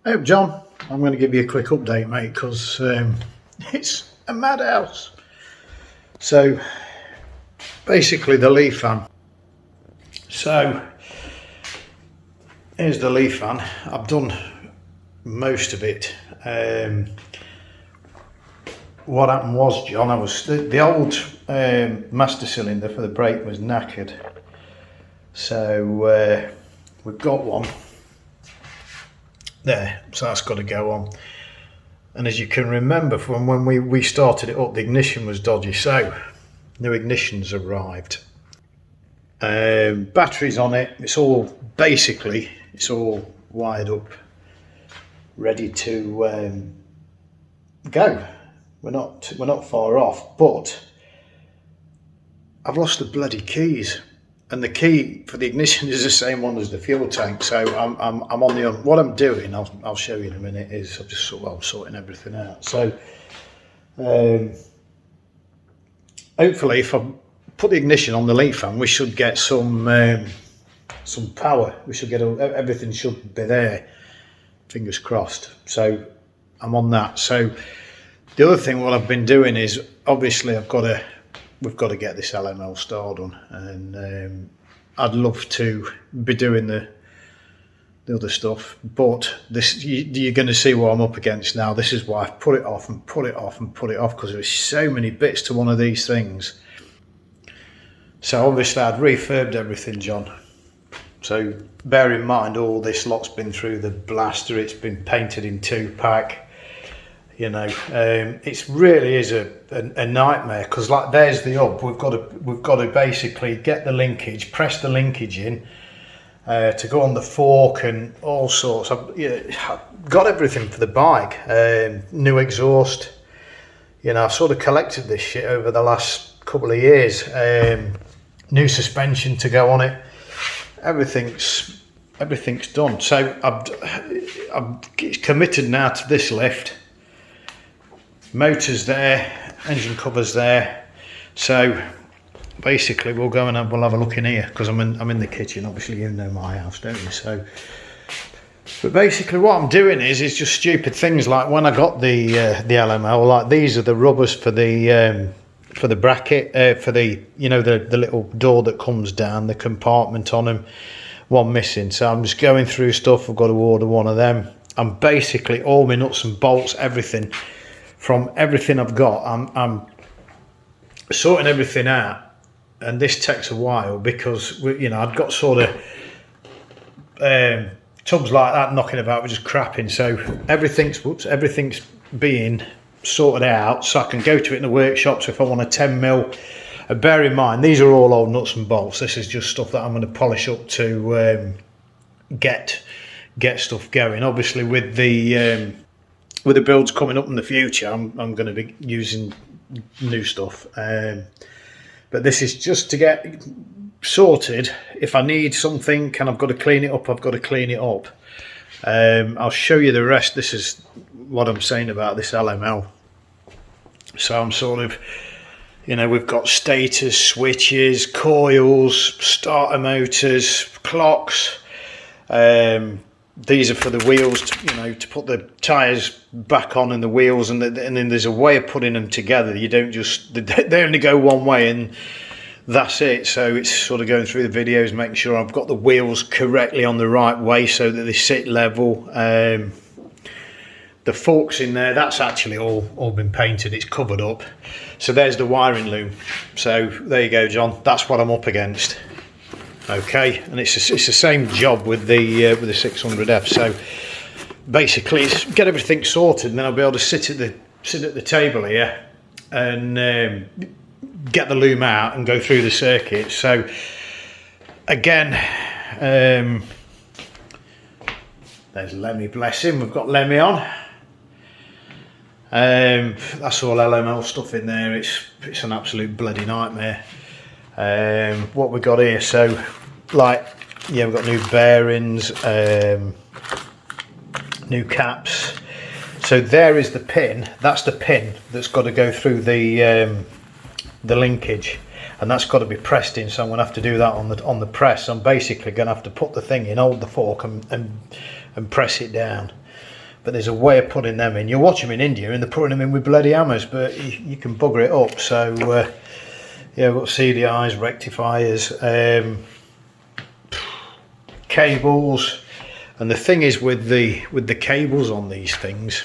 Hey John, I'm going to give you a quick update, mate, because it's a madhouse. So basically the leaf fan. So here's the leaf fan. I've done most of it. What happened was, John, the old master cylinder for the brake was knackered. So we've got one there, so that's got to go on. And as you can remember from when we started it up, the ignition was dodgy, so new ignition's arrived. Batteries on it, it's all wired up, ready to go. We're not far off, but I've lost the bloody keys. And the key for the ignition is the same one as the fuel tank. So I'm on the what I'm doing. I'll show you in a minute. Is I'm just sorting everything out. So hopefully, if I put the ignition on the leaf fan, we should get some power. We should get everything should be there. Fingers crossed. So I'm on that. So the other thing what I've been doing is obviously we've got to get this LML star done, and I'd love to be doing the other stuff, but you're going to see what I'm up against now. This is why I've put it off and put it off and put it off, because there's so many bits to one of these things. So obviously I'd refurbed everything, John. So bear in mind all this lot's been through the blaster, it's been painted in 2-pack. You know, it really is a nightmare, because like there's the hub. We've got to basically get the linkage, press the linkage in to go on the fork and all sorts. I've got everything for the bike. New exhaust. You know, I've sort of collected this shit over the last couple of years. New suspension to go on it. Everything's done. So I'm committed now to this lift. Motors there, engine covers there. So basically we'll have a look in here, because I'm in the kitchen. Obviously you know my house, don't you? So but basically what I'm doing is just stupid things, like when I got the LML, like these are the rubbers for the bracket, for the, you know, the little door that comes down, the compartment on them, one missing. So I'm just going through stuff. I've got to order one of them. I'm basically all my nuts and bolts, everything. From everything I've got, I'm sorting everything out, and this takes a while because I've got sort of tubs like that knocking about, which is crapping. So everything's being sorted out, so I can go to it in the workshop. So if I want a 10mm, bear in mind these are all old nuts and bolts. This is just stuff that I'm going to polish up to get stuff going. Obviously with the builds coming up in the future, I'm going to be using new stuff. But this is just to get sorted. If I need something and I've got to clean it up, I've got to clean it up. I'll show you the rest. This is what I'm saying about this LML. So I'm sort of, we've got stators, switches, coils, starter motors, clocks. These are for the wheels, to put the tyres back on and the wheels, and then there's a way of putting them together. You don't they only go one way and that's it. So it's sort of going through the videos, making sure I've got the wheels correctly on the right way so that they sit level. The forks in there, that's actually all been painted, it's covered up. So there's the wiring loom. So there you go, John, that's what I'm up against. Okay, and it's the same job with the 600F. So basically, it's get everything sorted, and then I'll be able to sit at the table here and get the loom out and go through the circuit. So again, there's Lemmy, bless him. We've got Lemmy on. That's all LML stuff in there. It's an absolute bloody nightmare. What we got here, so we've got new bearings, new caps. So there is the pin. That's the pin that's got to go through the linkage, and that's got to be pressed in. So I'm going to have to do that on the press. I'm basically going to have to put the thing in, hold the fork, and press it down. but there's a way of putting them in. You'll watch them in India and they're putting them in with bloody hammers, but you can bugger it up. So yeah, we've got CDIs, rectifiers, cables, and the thing is with the cables on these things,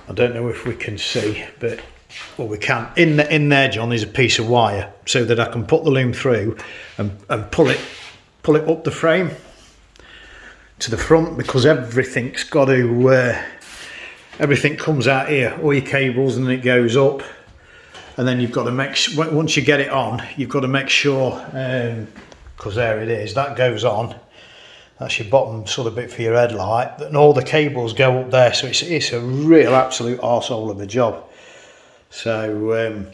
I don't know if we can see, but well, we can. In there, John, is a piece of wire so that I can put the loom through and pull it up the frame to the front, because everything's got to everything comes out here, all your cables, and then it goes up, and then you've got to make once you get it on, you've got to make sure, because there it is, that goes on, that's your bottom sort of bit for your headlight, and all the cables go up there, so it's a real absolute arsehole of a job. So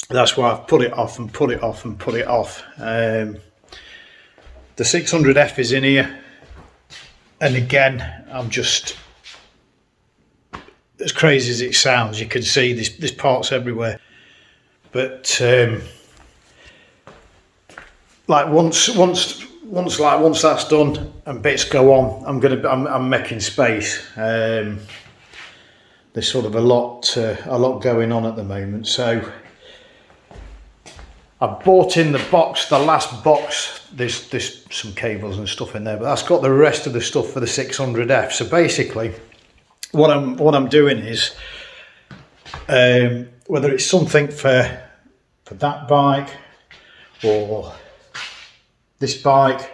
that's why I've put it off and put it off and put it off. The 600F is in here, and again, I'm just, as crazy as it sounds, you can see there's parts everywhere, but like once that's done and bits go on, I'm making space. There's sort of a lot going on at the moment, so I bought in the box, the last box. There's some cables and stuff in there, but that's got the rest of the stuff for the 600F. So basically, what I'm doing is, whether it's something for that bike or this bike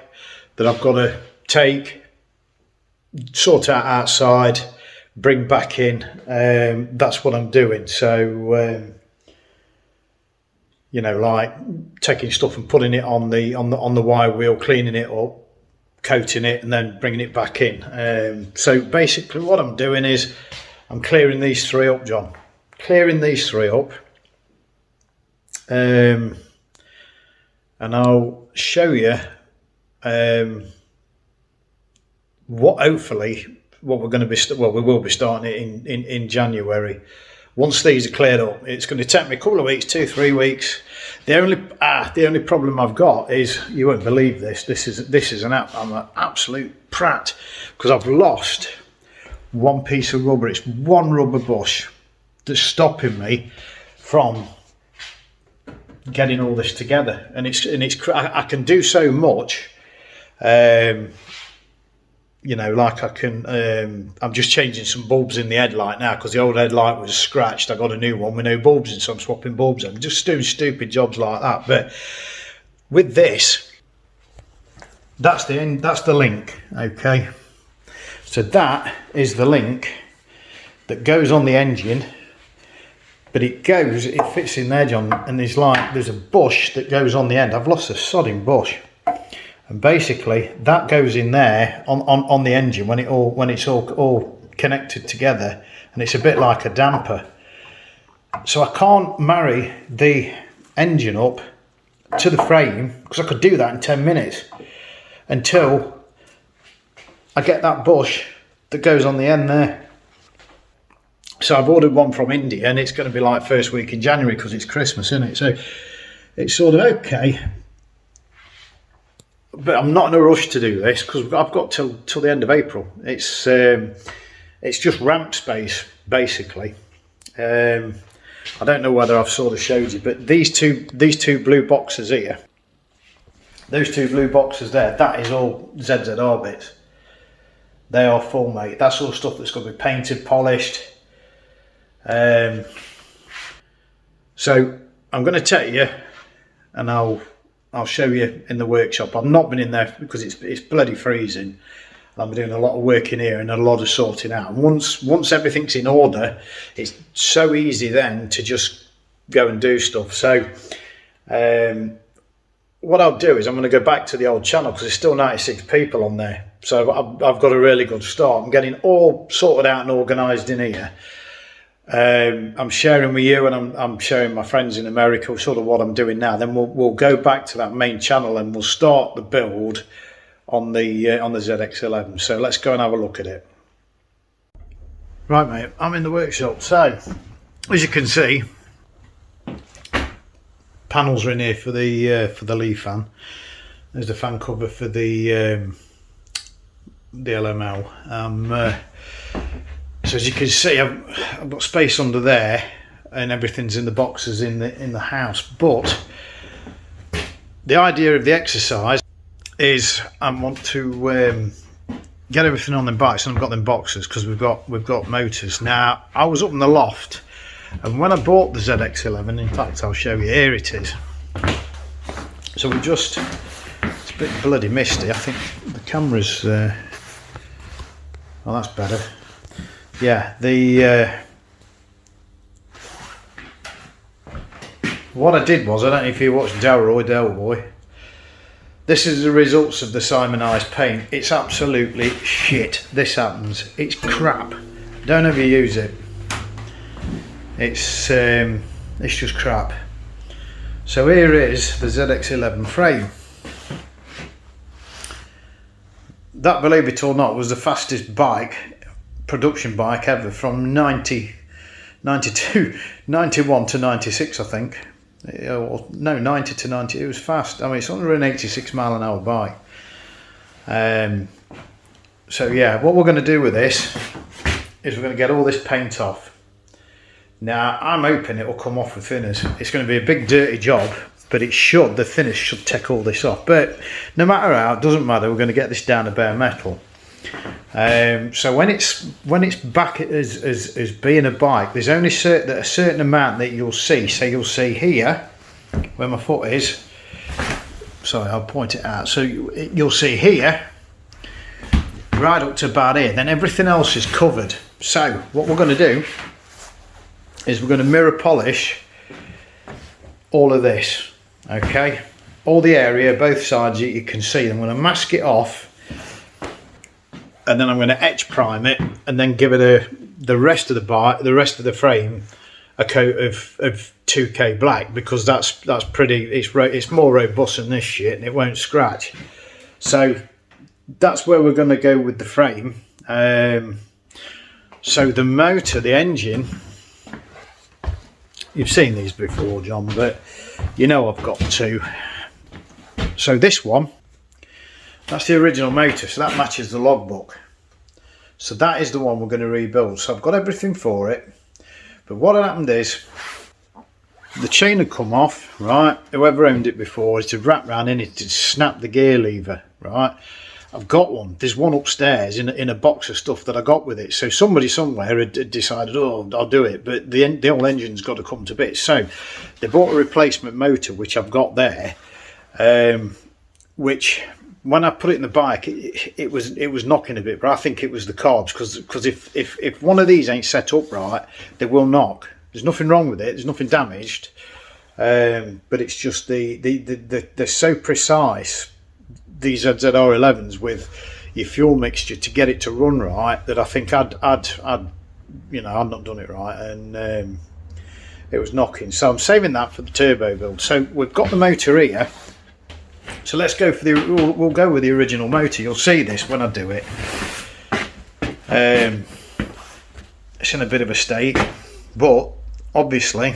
that I've got to take, sort out outside, bring back in, that's what I'm doing. So you know, like taking stuff and putting it on the wire wheel, cleaning it up, coating it, and then bringing it back in. So basically what I'm doing is I'm clearing these three up, John, clearing these three up, and I'll show you what we're going to be, we will be starting it in January. Once these are cleared up, it's going to take me a couple of weeks, 2-3 weeks. The only problem I've got is, you won't believe this. I'm an absolute prat, because I've lost one piece of rubber. It's one rubber bush that's stopping me from getting all this together, and I can do so much. You know, like I can, I'm just changing some bulbs in the headlight now, because the old headlight was scratched. I got a new one with no bulbs in, so I'm swapping bulbs in. I'm just doing stupid jobs like that. But with this, that's the end, that's the link, okay? So that is the link that goes on the engine, but it fits in there, John, and there's a bush that goes on the end. I've lost a sodding bush. And basically that goes in there on the engine when it's all connected together, and it's a bit like a damper. So I can't marry the engine up to the frame, because I could do that in 10 minutes, until I get that bush that goes on the end there. So I've ordered one from India, and it's going to be like first week in January, because it's Christmas, isn't it? So it's sort of okay. But I'm not in a rush to do this, because I've got till the end of April. It's just ramp space, basically. I don't know whether I've sort of showed you, but these two blue boxes here, those two blue boxes there, that is all ZZR bits. They are full, mate. That's all stuff that's going to be painted, polished. So I'm going to take you, and I'll show you in the workshop. I've not been in there because it's bloody freezing. I'm doing a lot of work in here and a lot of sorting out. And once everything's in order, it's so easy then to just go and do stuff. So what I'll do is I'm going to go back to the old channel, because there's still 96 people on there. So I've got a really good start. I'm getting all sorted out and organised in here. I'm sharing with you, and I'm sharing my friends in America sort of what I'm doing now. Then we'll go back to that main channel, and we'll start the build on the ZX11. So let's go and have a look at it. Right, mate, I'm in the workshop. So as you can see, panels are in here for the leaf fan. There's the fan cover for the the LML. So as you can see, I've got space under there, and everything's in the boxes in the house. But the idea of the exercise is I want to get everything on them bikes, and I've got them boxes because we've got motors. Now I was up in the loft, and when I bought the ZX11, in fact I'll show you, here it is. So we just, it's a bit bloody misty. I think the camera's oh, that's better. Yeah, what I did was, I don't know if you watched Del Boy. This is the results of the Simonized paint. It's absolutely shit. This happens. It's crap. Don't ever use it. It's just crap. So here is the ZX11 frame. That, believe it or not, was the fastest bike, production bike ever, from 91 to 96, I think. No, 90 to 90. It was fast. I mean, it's 186 mile an hour bike. So yeah, what we're going to do with this is we're going to get all this paint off. Now I'm hoping it will come off with thinners. It's going to be a big dirty job, but the thinners should take all this off. But no matter how, it doesn't matter. We're going to get this down to bare metal. So when it's back as being a bike, there's only a certain amount that you'll see. So you'll see here where my foot is. Sorry, I'll point it out. So you'll see here right up to about here. Then everything else is covered. So what we're going to do is we're going to mirror polish all of this. Okay, all the area, both sides, you can see. I'm going to mask it off, and then I'm going to etch prime it, and then give it the rest of the bike, the rest of the frame, a coat of 2K black, because that's pretty. It's more robust than this shit, and it won't scratch. So that's where we're going to go with the frame. So the motor, the engine, you've seen these before, John, but you know I've got two. So this one, that's the original motor, so that matches the logbook. So that is the one we're going to rebuild. So I've got everything for it, but what had happened is the chain had come off, right? Whoever owned it before, it had wrapped around in it, to snap the gear lever, right? I've got one. There's one upstairs in a box of stuff that I got with it. So somebody somewhere had decided, oh, I'll do it, but the old engine's got to come to bits. So they bought a replacement motor, which I've got there, which when I put it in the bike, it was knocking a bit, but I think it was the carbs, because if one of these ain't set up right, they will knock. There's nothing wrong with it. There's nothing damaged, but it's just they're so precise, these ZR11s, with your fuel mixture to get it to run right, that I think I'd not done it right, and it was knocking. So I'm saving that for the turbo build. So we've got the motor here. So let's go for we'll go with the original motor. You'll see this when I do it. It's in a bit of a state, but obviously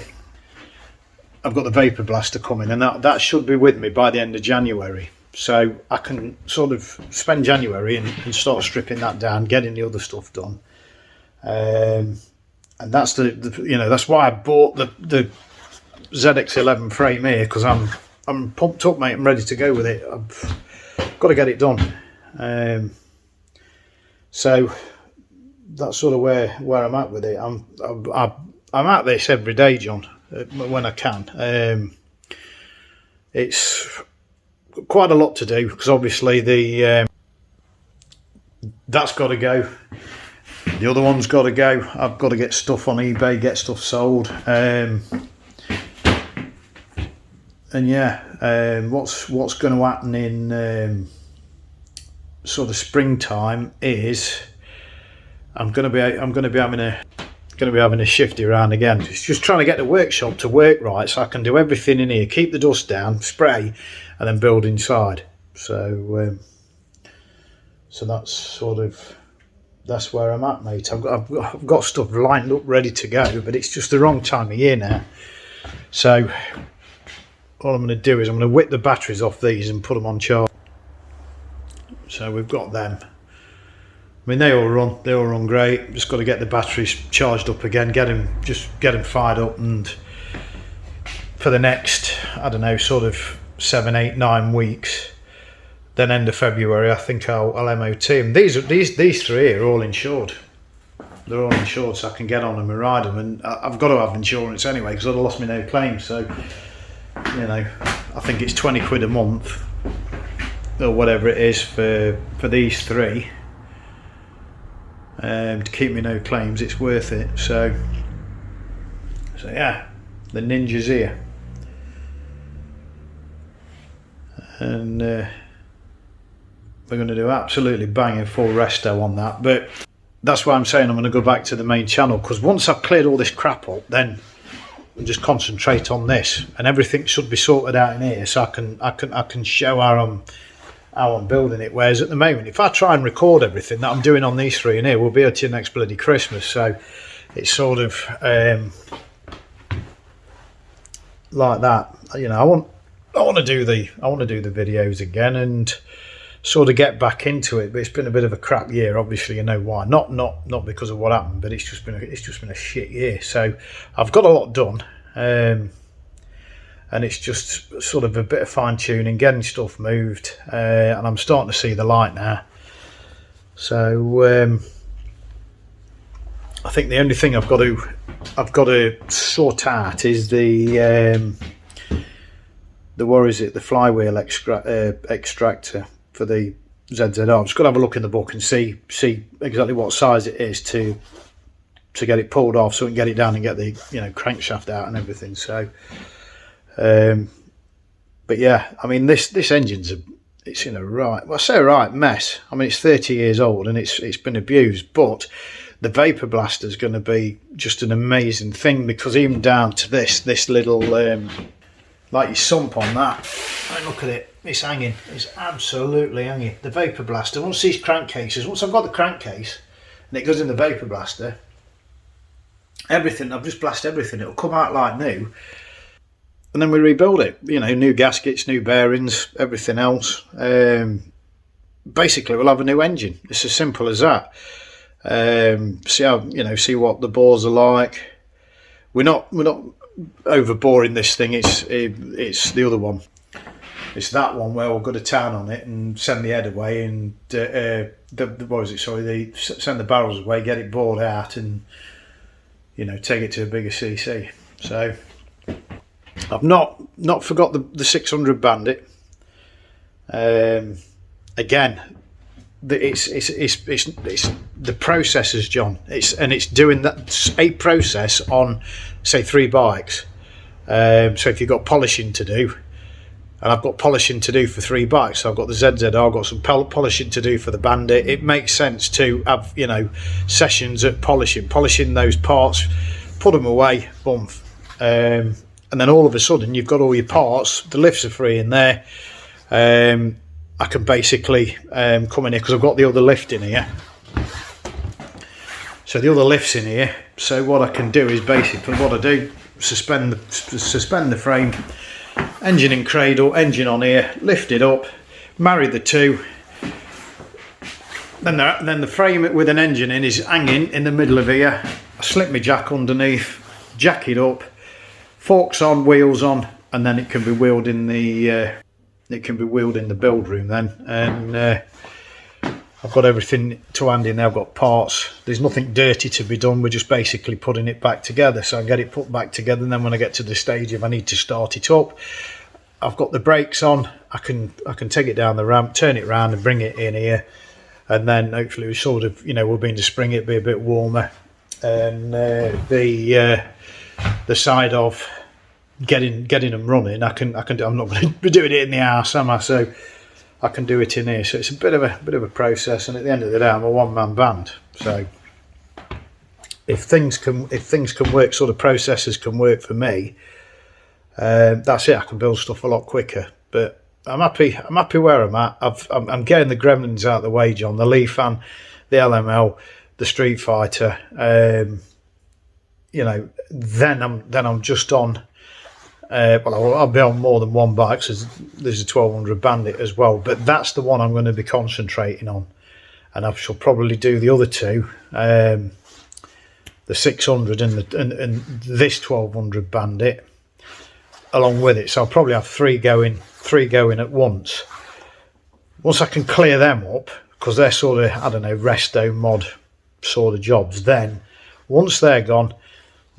I've got the Vapor Blaster coming, and that should be with me by the end of January. So I can sort of spend January and start stripping that down, getting the other stuff done. And that's that's why I bought the ZX11 frame here, because I'm pumped up, mate. I'm ready to go with it. I've got to get it done. So that's sort of where I'm at with it. I'm at this every day, John, when I can. It's quite a lot to do, because obviously that's got to go. The other one's got to go. I've got to get stuff on eBay, get stuff sold. And yeah, what's going to happen in sort of springtime is I'm going to be having a shifty around again. It's just trying to get the workshop to work right, so I can do everything in here, keep the dust down, spray, and then build inside. So that's where I'm at, mate. I've got stuff lined up ready to go, but it's just the wrong time of year now. So all I'm going to do is I'm going to whip the batteries off these and put them on charge. So we've got them. I mean, they all run great. Just got to get the batteries charged up again, get them fired up, and for the next, I don't know, sort of 7, 8, 9 weeks. Then end of February, I think I'll MOT them. These three are all insured. They're all insured, so I can get on them and ride them. And I've got to have insurance anyway because I'd have lost me no claim. So, you know, I think it's 20 quid a month or whatever it is for these three. To keep me no claims, it's worth it. So yeah, the Ninja's here, and we're going to do absolutely banging full resto on that. But that's why I'm saying I'm going to go back to the main channel, because once I've cleared all this crap up, then I'll just concentrate on this, and everything should be sorted out in here, so I can show how I'm building it. Whereas at the moment, if I try and record everything that I'm doing on these three in here, we'll be here till next bloody Christmas. So it's sort of like that. You know, I want to do the videos again and sort of get back into it. But it's been a bit of a crap year, obviously. You know why? Not because of what happened, but it's just been a shit year. So I've got a lot done. And it's just sort of a bit of fine tuning, getting stuff moved, and I'm starting to see the light now. So I think the only thing I've got to sort out is the flywheel extractor for the ZZR. I'm just going to have a look in the book and see exactly what size it is to get it pulled off, so we can get it down and get the crankshaft out and everything. So. But yeah, I mean this engine's it's in a right mess. I mean, it's 30 years old and it's been abused, but the Vapor Blaster is going to be just an amazing thing, because even down to this little like your sump on that, and look at it, it's hanging, it's absolutely hanging. The Vapor Blaster, once I've got the crankcase and it goes in the Vapor Blaster, everything, I've just blasted everything, it'll come out like new. And then we rebuild it, new gaskets, new bearings, everything else. Basically, we'll have a new engine. It's as simple as that. See what the bores are like. We're not overboring this thing. It's the other one. It's that one where we'll go to town on it and send the head away and send the barrels away, get it bored out, and take it to a bigger CC. So. I've not forgot the 600 Bandit. Again, it's the processes, John. It's doing that a process on, say, 3 bikes. So if you've got polishing to do, and I've got polishing to do for 3 bikes, so I've got the ZZR, I've got some polishing to do for the Bandit. It makes sense to have sessions at polishing those parts, put them away, boom. And then all of a sudden you've got all your parts, the lifts are free in there. I can basically come in here because I've got the other lift in here. So the other lift's in here. So what I can do is basically suspend the frame, engine in cradle, engine on here, lift it up, marry the two. Then the frame with an engine in is hanging in the middle of here. I slip my jack underneath, jack it up. Forks on, wheels on, and then it can be wheeled in the build room then. And I've got everything to hand in there. I've got parts. There's nothing dirty to be done. We're just basically putting it back together. So I get it put back together, and then when I get to the stage if I need to start it up, I've got the brakes on. I can take it down the ramp, turn it around, and bring it in here, and then hopefully we sort of we'll be in the spring. It'll be a bit warmer, and the side of getting them running, I can do. I'm not going to be doing it in the house, am I? So I can do it in here. So it's a bit of a process, and at the end of the day, I'm a one-man band. So if things can work, sort of processes can work for me. That's it. I can build stuff a lot quicker. But I'm happy where I'm at. I'm getting the gremlins out of the way, John. The Leaf Fan, the LML, the Street Fighter. Then I'm just on. I'll be on more than one bike. So there's a 1200 Bandit as well, but that's the one I'm going to be concentrating on. and I shall probably do the other two, the 600 and this 1200 Bandit along with it. So I'll probably have three going at once. Once I can clear them up, because they're sort of, I don't know, resto mod sort of jobs, then once they're gone,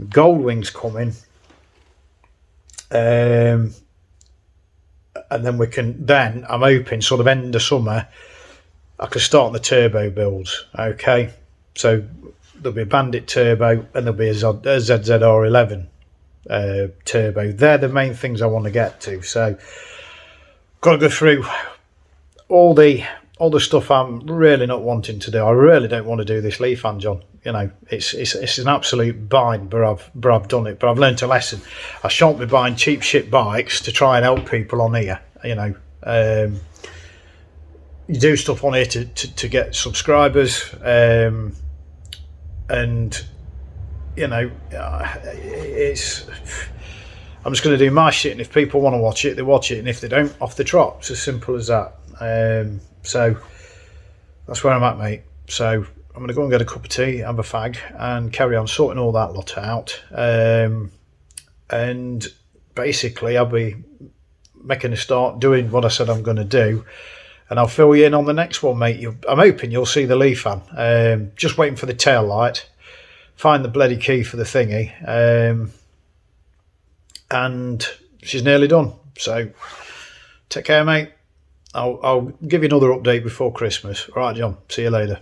Goldwing's coming, and then we can, then I'm hoping sort of end of summer I can start the turbo builds. Okay, so there'll be a Bandit turbo and there'll be a ZZR11 turbo. They're the main things I want to get to. So got to go through all the stuff I'm really not wanting to do. I really don't want to do this Lifan, John. You know, it's an absolute bind, but I've done it. But I've learned a lesson. I shan't be buying cheap shit bikes to try and help people on here. You know, you do stuff on here to get subscribers, and you know, it's. I'm just going to do my shit, and if people want to watch it, they watch it, and if they don't, off the trot. It's as simple as that. So that's where I'm at, mate. So I'm going to go and get a cup of tea, have a fag, and carry on sorting all that lot out. And basically, I'll be making a start doing what I said I'm going to do, and I'll fill you in on the next one, mate. I'm hoping you'll see the Lifan. Just waiting for the tail light, find the bloody key for the thingy, and she's nearly done. So take care, mate. I'll give you another update before Christmas. All right, John. See you later.